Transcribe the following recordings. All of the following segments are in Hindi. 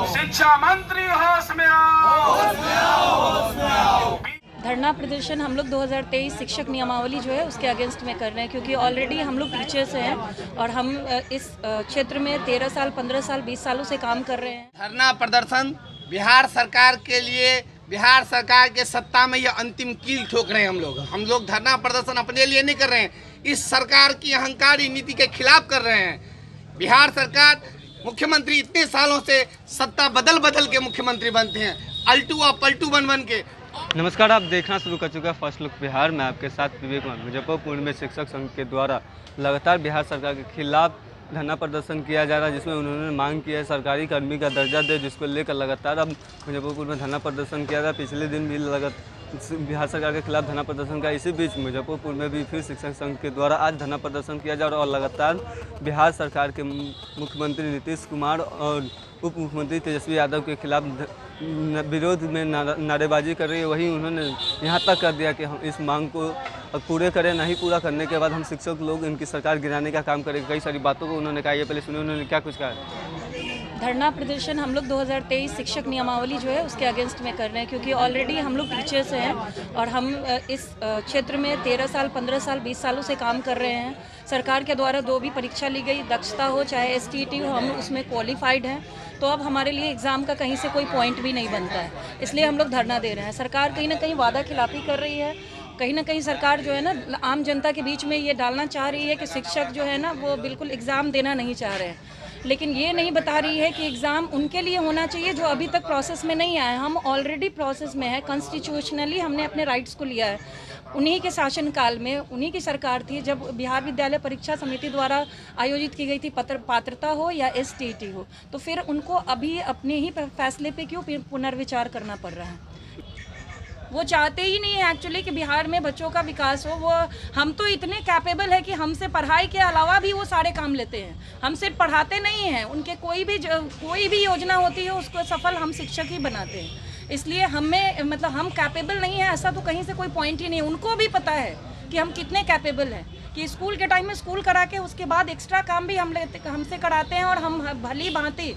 शिक्षा मंत्री होश में आओ। धरना प्रदर्शन हम लोग 2023 शिक्षक नियमावली जो है उसके अगेंस्ट में कर रहे हैं, क्योंकि ऑलरेडी हम लोग टीचर्स हैं और हम इस क्षेत्र में 13 साल 15 साल 20 सालों से काम कर रहे हैं। धरना प्रदर्शन बिहार सरकार के लिए, बिहार सरकार के सत्ता में यह अंतिम कील ठोक रहे हैं। हम लोग धरना प्रदर्शन अपने लिए नहीं कर रहे हैं, इस सरकार की अहंकारी नीति के खिलाफ कर रहे हैं। बिहार सरकार मुख्यमंत्री इतने सालों से सत्ता बदल बदल के मुख्यमंत्री बनते हैं, अल्टू और पलटू बन के। नमस्कार, आप देखना शुरू कर चुका है फर्स्ट लुक बिहार। मैं आपके साथ विवेक कुमार। मुजफ्फरपुर में शिक्षक संघ के द्वारा लगातार बिहार सरकार के खिलाफ धरना प्रदर्शन किया जा रहा है, जिसमें उन्होंने मांग की है सरकारी कर्मी का दर्जा दे, जिसको लेकर लगातार अब मुजफ्फरपुर में धरना प्रदर्शन किया गया। पिछले दिन भी बिहार सरकार के खिलाफ धरना प्रदर्शन का, इसी बीच मुजफ्फरपुर में भी फिर शिक्षक संघ के द्वारा आज धरना प्रदर्शन किया जा रहा है और लगातार बिहार सरकार के मुख्यमंत्री नीतीश कुमार और उप मुख्यमंत्री तेजस्वी यादव के खिलाफ विरोध में नारेबाजी कर रही है। वहीं उन्होंने यहाँ तक कर दिया कि हम इस मांग को पूरे करें, नहीं पूरा करने के बाद हम शिक्षक लोग इनकी सरकार गिराने का काम करेंगे। कई सारी बातों को उन्होंने कहा। ये पहले सुनिए उन्होंने क्या कुछ कहा। धरना प्रदर्शन हम लोग 2023 शिक्षक नियमावली जो है उसके अगेंस्ट में कर रहे हैं, क्योंकि ऑलरेडी हम लोग टीचर्स हैं और हम इस क्षेत्र में 13 साल 15 साल 20 सालों से काम कर रहे हैं। सरकार के द्वारा जो भी परीक्षा ली गई, दक्षता हो चाहे STT हो, हम उसमें क्वालिफाइड हैं। तो अब हमारे लिए एग्ज़ाम का कहीं से कोई पॉइंट भी नहीं बनता है, इसलिए हम लोग धरना दे रहे हैं। सरकार कहीं ना कहीं वादा खिलाफी कर रही है, कहीं ना कहीं सरकार जो है ना आम जनता के बीच में ये डालना चाह रही है कि शिक्षक जो है ना वो बिल्कुल एग्ज़ाम देना नहीं चाह रहे हैं, लेकिन ये नहीं बता रही है कि एग्ज़ाम उनके लिए होना चाहिए जो अभी तक प्रोसेस में नहीं आए। हम ऑलरेडी प्रोसेस में है, कॉन्स्टिट्यूशनली हमने अपने राइट्स को लिया है। उन्हीं के शासनकाल में उन्हीं की सरकार थी जब बिहार विद्यालय परीक्षा समिति द्वारा आयोजित की गई थी पात्रता हो या STT हो, तो फिर उनको अभी अपने ही फैसले पे क्यों पुनर्विचार करना पड़ रहा है। वो चाहते ही नहीं है एक्चुअली कि बिहार में बच्चों का विकास हो। वो हम तो इतने कैपेबल है कि हमसे पढ़ाई के अलावा भी वो सारे काम लेते हैं, हम सिर्फ पढ़ाते नहीं हैं। उनके कोई भी योजना होती है उसको सफल हम शिक्षक ही बनाते हैं। इसलिए हमें मतलब हम कैपेबल नहीं है ऐसा तो कहीं से कोई पॉइंट ही नहीं। उनको भी पता है कि हम कितने कैपेबल हैं, कि स्कूल के टाइम में स्कूल करा के उसके बाद एक्स्ट्रा काम भी हमसे कराते हैं और हम भली भांति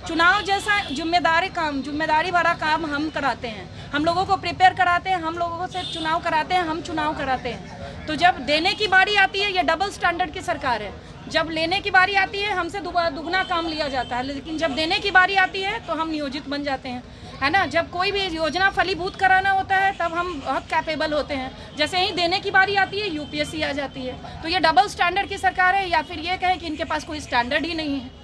चुनाव जैसा जिम्मेदारी भरा काम हम कराते हैं। हम लोगों को प्रिपेयर कराते हैं, हम लोगों से चुनाव कराते हैं, हम चुनाव कराते हैं। तो जब देने की बारी आती है, ये डबल स्टैंडर्ड की सरकार है। जब लेने की बारी आती है हमसे दुगना काम लिया जाता है, लेकिन जब देने की बारी आती है तो हम नियोजित बन जाते हैं, है ना। जब कोई भी योजना फलीभूत कराना होता है तब हम बहुत कैपेबल होते हैं, जैसे ही देने की बारी आती है UPSC आ जाती है। तो ये डबल स्टैंडर्ड की सरकार है, या फिर ये कहें कि इनके पास कोई स्टैंडर्ड ही नहीं है।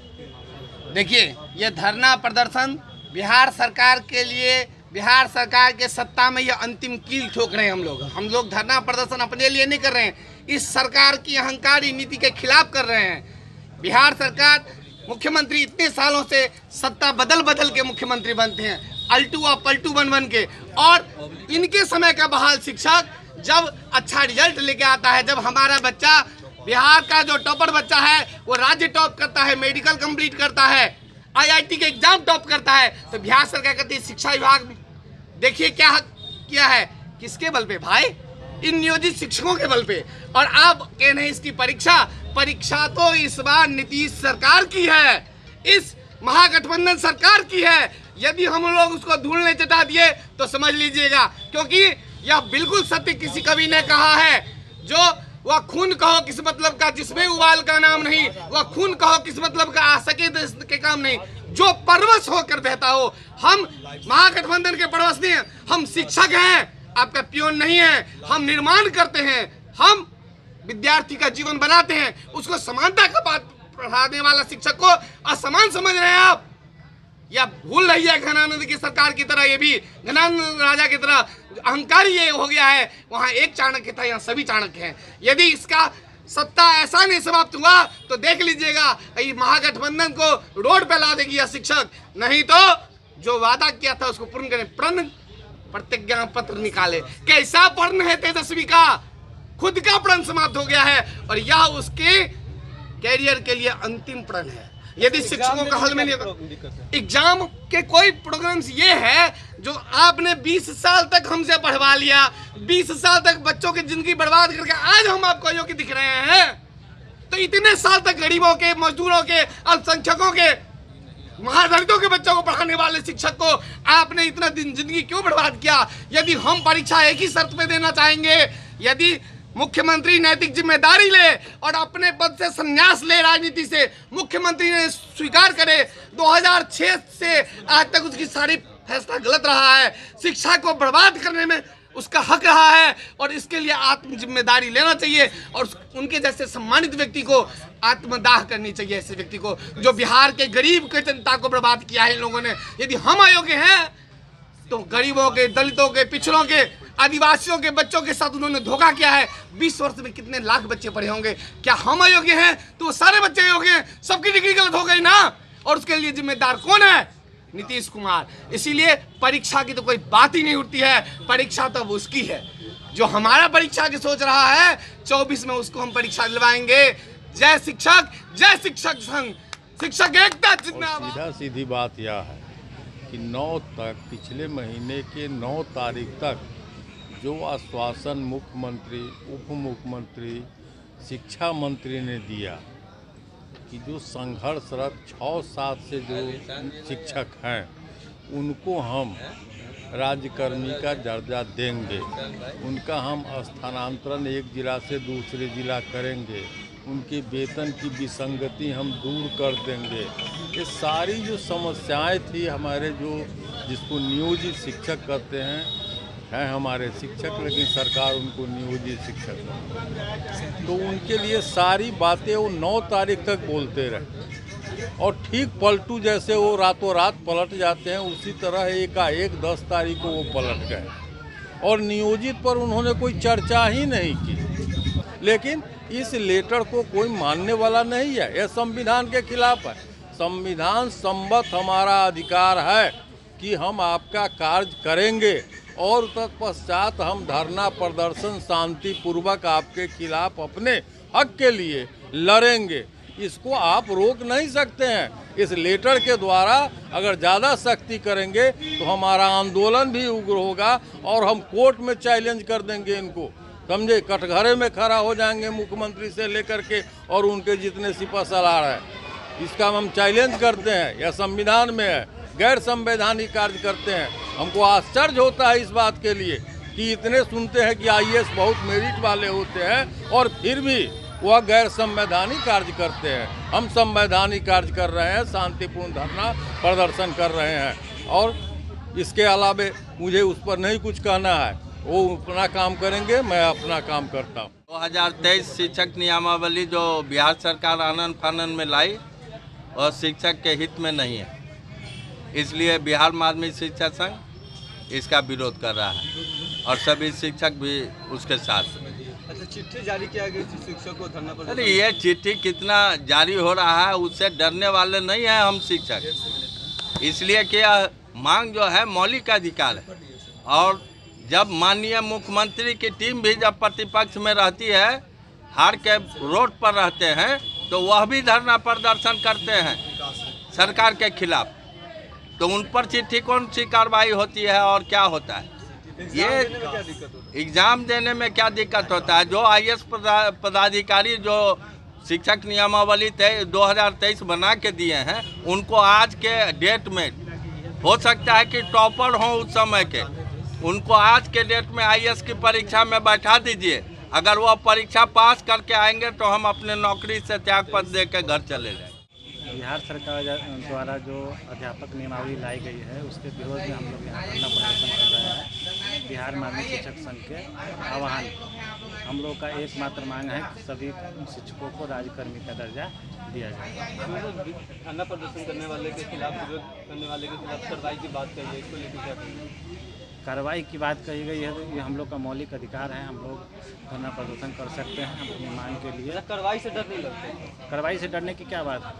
देखिए, ये धरना प्रदर्शन बिहार सरकार के लिए, बिहार सरकार के सत्ता में यह अंतिम कील ठोक रहे हैं। हम लोग धरना प्रदर्शन अपने लिए नहीं कर रहे हैं, इस सरकार की अहंकारी नीति के खिलाफ कर रहे हैं। बिहार सरकार मुख्यमंत्री इतने सालों से सत्ता बदल बदल के मुख्यमंत्री बनते हैं, अल्टू और पलटू बन के। और इनके समय का बहाल शिक्षक जब अच्छा रिजल्ट लेके आता है, जब हमारा बच्चा, बिहार का जो टॉपर बच्चा है वो राज्य टॉप करता है, मेडिकल कंप्लीट करता है, IIT के एग्जाम टॉप करता है, तो बिहार सरकार कहती है शिक्षा विभाग में देखिए क्या किया है। किसके बल पे भाई? इन नियोजित शिक्षकों के बल पे। और आप कह रहे हैं इसकी परीक्षा तो इस बार नीतीश सरकार की है, इस महागठबंधन सरकार की है। यदि हम लोग उसको धूल ने चटा दिए तो समझ लीजिएगा, क्योंकि यह बिल्कुल सत्य किसी कवि ने कहा है, जो वह खून कहो किस मतलब का जिसमें उबाल का नाम नहीं, वह खून कहो किस मतलब का आ सके देश के काम नहीं, जो परवश होकर बहता हो। हम महागठबंधन के परवश नहीं हैं, हम शिक्षक हैं, आपका पियोन नहीं है। हम निर्माण करते हैं, हम विद्यार्थी का जीवन बनाते हैं, उसको समानता का बात पढ़ाने वाला शिक्षक को असमान समझ रहे हैं आप, या भूल रही है घनानंद की सरकार की तरह। ये भी घनानंद राजा की तरह अहंकारी ये हो गया है, वहाँ एक चाणक्य था, यहाँ सभी चाणक्य हैं। यदि इसका सत्ता ऐसा नहीं समाप्त हुआ तो देख लीजिएगा महागठबंधन को रोड पे ला देगी यह शिक्षक, नहीं तो जो वादा किया था उसको पूर्ण करें। प्रण प्रतिज्ञा पत्र निकाले, कैसा प्रण है तेजस्वी का, खुद का प्रण समाप्त हो गया है और यह उसके कैरियर के लिए अंतिम प्रण है। यदि शिक्षकों का हल में नहीं, एग्जाम के कोई प्रोग्राम्स ये है जो आपने 20 साल तक हमसे पढ़वा लिया, 20 साल तक बच्चों की जिंदगी बर्बाद करके आज हम आपको योग्य दिख रहे हैं, तो इतने साल तक गरीबों के, मजदूरों के, अल्पसंख्यकों के महादलितों के बच्चों को पढ़ाने वाले शिक्षक को आपने इतना दिन जिंदगी क्यों बर्बाद किया? यदि हम परीक्षा एक ही शर्त पे देना चाहेंगे, यदि मुख्यमंत्री नैतिक जिम्मेदारी ले और अपने पद से संन्यास ले, राजनीति से मुख्यमंत्री ने स्वीकार करे 2006 से आज तक उसकी सारी फैसला गलत रहा है, शिक्षा को बर्बाद करने में उसका हक रहा है और इसके लिए आत्म जिम्मेदारी लेना चाहिए और उनके जैसे सम्मानित व्यक्ति को आत्मदाह करनी चाहिए, ऐसे व्यक्ति को जो बिहार के गरीब के जनता को बर्बाद किया है इन लोगों ने। यदि हम अयोग्य हैं तो गरीबों के, दलितों के, पिछड़ों के, आदिवासियों के बच्चों के साथ उन्होंने धोखा किया है। 20 वर्ष में कितने लाख बच्चे पढ़े होंगे? क्या हम अयोग्य हैं तो वो सारे बच्चे अयोग्य हैं? सबकी डिग्री गलत हो गई ना, और उसके लिए जिम्मेदार कौन है? नीतीश कुमार। इसीलिए परीक्षा की तो कोई बात ही नहीं उठती है, परीक्षा तो उसकी है जो हमारा परीक्षा की सोच रहा है। 24 में उसको हम परीक्षा दिलवाएंगे। जय शिक्षक संघ, शिक्षक एकता जिंदाबाद। सीधा सीधी बात यह है कि 9 तक, पिछले महीने के 9 तारीख तक जो आश्वासन मुख्यमंत्री, उप मुख्यमंत्री, शिक्षा मंत्री ने दिया कि जो संघर्षरत 6-7 से जो शिक्षक हैं उनको हम राज्यकर्मी का दर्जा देंगे, उनका हम स्थानांतरण एक जिला से दूसरे जिला करेंगे, उनके वेतन की विसंगति हम दूर कर देंगे। ये सारी जो समस्याएं थी हमारे, जो जिसको नियोजित शिक्षक कहते हैं हमारे शिक्षक, लेकिन सरकार उनको नियोजित शिक्षक, तो उनके लिए सारी बातें वो 9 तारीख तक बोलते रहे और ठीक पलटू जैसे वो रातों रात पलट जाते हैं, उसी तरह एकाएक 10 तारीख को वो पलट गए और नियोजित पर उन्होंने कोई चर्चा ही नहीं की। लेकिन इस लेटर को कोई मानने वाला नहीं है, यह संविधान के खिलाफ है। संविधान संबद्ध हमारा अधिकार है कि हम आपका कार्य करेंगे और तत्पश्चात हम धरना प्रदर्शन शांतिपूर्वक आपके खिलाफ अपने हक के लिए लड़ेंगे। इसको आप रोक नहीं सकते हैं। इस लेटर के द्वारा अगर ज़्यादा सख्ती करेंगे तो हमारा आंदोलन भी उग्र होगा और हम कोर्ट में चैलेंज कर देंगे इनको, समझे, कटघरे में खड़ा हो जाएंगे मुख्यमंत्री से लेकर के और उनके जितने सिपह सलार हैं। इसका हम चैलेंज करते हैं, यह संविधान में है, गैर संवैधानिक कार्य करते हैं। हमको आश्चर्य होता है इस बात के लिए कि इतने सुनते हैं कि IAS बहुत मेरिट वाले होते हैं और फिर भी वह गैर संवैधानिक कार्य करते हैं। हम संवैधानिक कार्य कर रहे हैं, शांतिपूर्ण धरना प्रदर्शन कर रहे हैं और इसके अलावे मुझे उस पर नहीं कुछ कहना है। वो अपना काम करेंगे, मैं अपना काम करता हूँ। 2023 शिक्षक नियमावली जो बिहार सरकार आनन फानन में लाई और शिक्षक के हित में नहीं है, इसलिए बिहार माध्यमिक शिक्षा संघ इसका विरोध कर रहा है और सभी शिक्षक भी उसके साथ। अच्छा, चिट्ठी जारी किया गई शिक्षक को धरना पर? अरे ये चिट्ठी कितना जारी हो रहा है, उससे डरने वाले नहीं हैं हम शिक्षक। इसलिए कि यह मांग जो है मौलिक अधिकार है और जब माननीय मुख्यमंत्री की टीम भी जब प्रतिपक्ष में रहती है, हार के रोड पर रहते हैं, तो वह भी धरना प्रदर्शन करते हैं सरकार के खिलाफ, तो उन पर चिट्ठी कौन सी कार्रवाई होती है और क्या होता है? ये एग्ज़ाम देने में क्या दिक्कत होता है? जो IAS पदाधिकारी जो शिक्षक नियमावली 2023 बना के दिए हैं, उनको आज के डेट में हो सकता है कि टॉपर हों उस समय के, उनको आज के डेट में IAS की परीक्षा में बैठा दीजिए। अगर वह परीक्षा पास करके आएंगे तो हम अपने नौकरी से त्यागपत्र दे के घर चले जाएंगे। बिहार सरकार द्वारा जो अध्यापक नियमावली लाई गई है उसके विरोध में हम लोग यहाँ धरना प्रदर्शन कर रहे हैं। बिहार माध्यमिक शिक्षक संघ के आह्वान, हम लोग का एकमात्र मांग है कि सभी शिक्षकों को राज्यकर्मी का दर्जा दिया जाए। धरना प्रदर्शन करने वाले के खिलाफ, विरोध करने वाले के खिलाफ कार्रवाई की बात कही है, इसको लेकर क्या कहेंगे? कार्रवाई की बात कही गई है तो ये हम लोग का मौलिक अधिकार है, हम लोग धरना प्रदर्शन कर सकते हैं अपनी मांग के लिए। कार्रवाई से डर नहीं लगता? कार्रवाई से डरने की क्या बात है?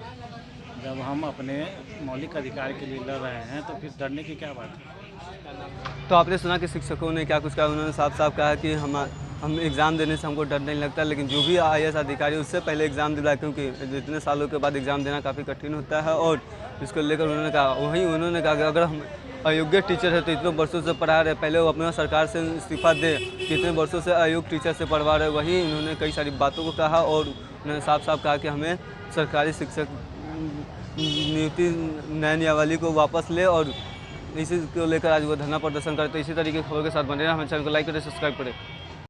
जब हम अपने मौलिक अधिकार के लिए लड़ रहे हैं तो फिर डरने की क्या बात है? तो आपने सुना कि शिक्षकों ने क्या कुछ कहा, उन्होंने साफ साफ कहा कि हम एग्ज़ाम देने से हमको डर नहीं लगता, लेकिन जो भी IAS अधिकारी उससे पहले एग्ज़ाम दिलाए, क्योंकि इतने सालों के बाद एग्ज़ाम देना काफ़ी कठिन होता है। और इसको लेकर उन्होंने कहा कि अगर हम अयोग्य टीचर है तो इतने वर्षों से पढ़ा रहे, पहले वो अपने सरकार से इस्तीफा दे, कितने वर्षों से अयोग्य टीचर से पढ़वा रहे। वही उन्होंने कई सारी बातों को कहा और उन्होंने साफ साफ कहा कि हमें सरकारी शिक्षक नियुक्ति नए नियमावली को वापस ले और इसी को लेकर आज वो धरना प्रदर्शन करते। इसी तरीके की खबर के साथ बने रहें। हमारे चैनल को लाइक करें, सब्सक्राइब करें।